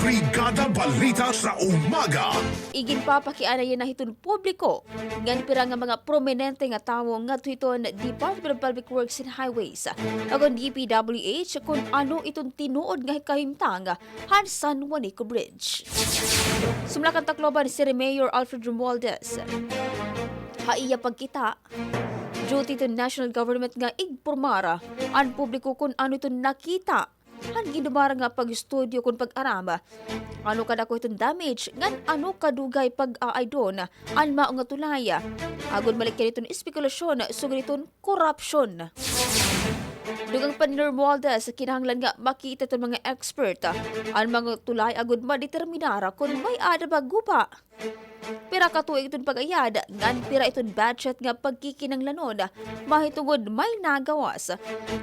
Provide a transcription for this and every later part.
Brigada Balita sa umaga. Iginpapakiana yan na hiton publiko. Ngan pira nga mga prominente nga tawo nga hiton Department of Public Works and Highways. Agon DPWH kung ano itong tinuod nga kahimtang han SAN-JUANICO Bridge. Sumlakan Tacloban si Mayor Alfred Romualdez. Haiya pagkita. Duty to national government nga igpormara ang publiko kung ano itong nakita. Han ginubara nga pag-studio kung pag-arama. Ano kadako itong damage, ngan ano kadugay pag-aay doon, ang maong nga tulaya. Agod malik yan itong espekulasyon, sugod itong korupsyon. Dugang pa ni Romualdez, kinahanglan nga makita itong mga expert, ang mga tulay agod madeterminara kung may ada ba GUBA. Pira katuig itong pag-ayad, ngan pira itong budget nga pagkikinanglanon, mahitungod may nagawas.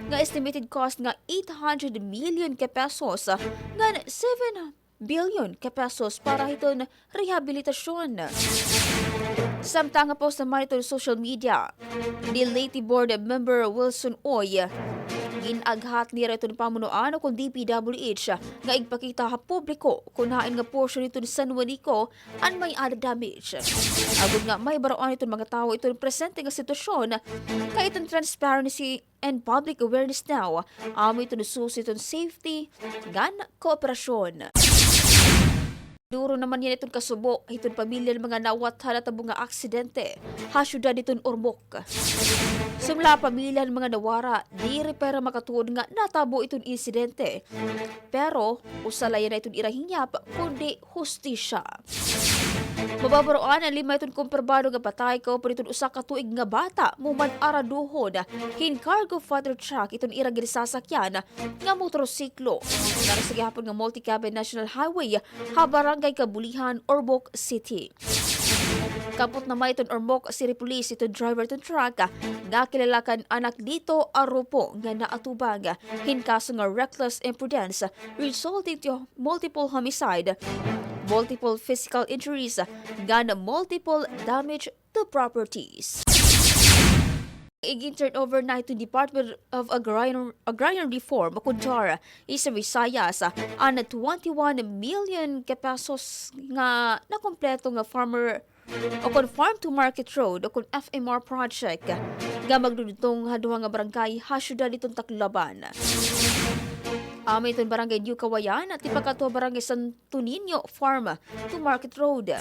Nga estimated cost nga 800 million pesos, ngan 7 billion pesos para itong rehabilitasyon. Samtang po sa monitor social media, ni Leyte Board Member Wilson Oy, ginaghat niya itong pamunuan o kung DPWH nga igpakita ha publiko kung hain nga portion itong SAN-JUANICO ang may ada damage. Agad nga may baraan itong mga tao itong presente nga sitwasyon kaya itong transparency and public awareness now amo itong susi itong safety gan kooperasyon. Duro naman yan itong kasubo, itong pamilya ng mga nawathan at mga aksidente. HUSTISYA itong ORMOC. Sumla pamilya ng mga nawara, di repera makatuod nga natabo itong insidente. Pero, usalayan na itong irahinyap, kundi hustisya. Mababaroan ang 5 itong kumparbado nga patay ko por itong usa ka tuig nga bata mumad araduhod hin cargo fodder truck itong irang ginisasakyan nga motorsiklo para sa gihapon nga multi-cabin national highway ha barangay Kabulihan, ORMOC City. Kapot na may itong ORMOC City Police itong driver itong truck nga kilalakan anak dito arupo nga naatubang hin kaso nga reckless imprudence resulting to multiple homicide, multiple physical injuries, and multiple damage to properties. Turn-over na ito Department of Agrarian Reform Kunjar isa Visayas ang 21 million pesos nga nakompleto nga farmer o kon farm to market road o kon FMR project nga magdudutong haduha nga barangay HUSTISYA ditong Tacloban. Amay itong barangay GIN-AAYAT at ipakato barangay Santo Niño Farm to Market Road.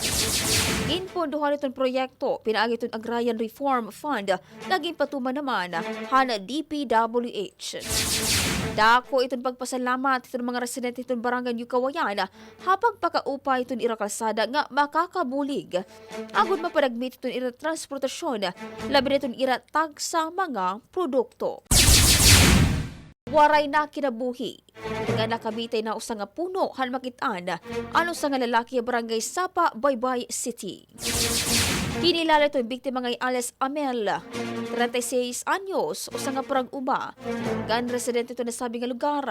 Inpondohan itong proyekto, pinaagi itong Agrarian Reform Fund, naging patuman naman hana DPWH. Dako itong pagpasalamat itong mga residente itong barangay GIN-AAYAT habang pakaupay itong irakalsada nga makakabulig. Agud mapadagmit itong iratransportasyon, labi na itong iratag sa mga produkto. Waray na kinabuhi. Nga nakabitay na usa nga puno han makitaan ano sa nga lalaki barangay Sapa, BAYBAY City. Kinilala itong biktima ngay Ales Amel, 36 anyos, usa nga parang uma. Gan residente ito na sabi nga lugar.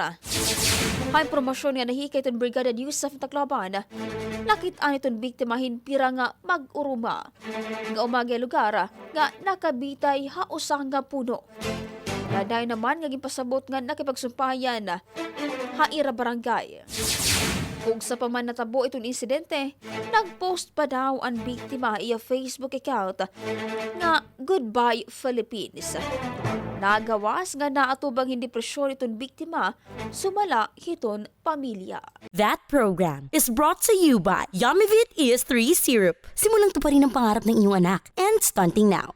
Hay promosyon nga nahikay itong Brigada sa Tacloban. Nakitaan itong biktima hinpira nga mag-uruma. Nga umagi lugar nga nakabitay ha usa nga puno. Daday naman nga gipasabot nga nakipagsumpayan haira barangay. Kung sa paman natabo itong insidente, nagpost pa daw ang biktima iya Facebook account nga Goodbye Philippines. Nagawas nga naatubang hindi presyon itong biktima, sumala hiton pamilya. That program is brought to you by Yummy Vit ES3 Syrup. Simulang tuparin ang pangarap ng iyong anak and stunting now.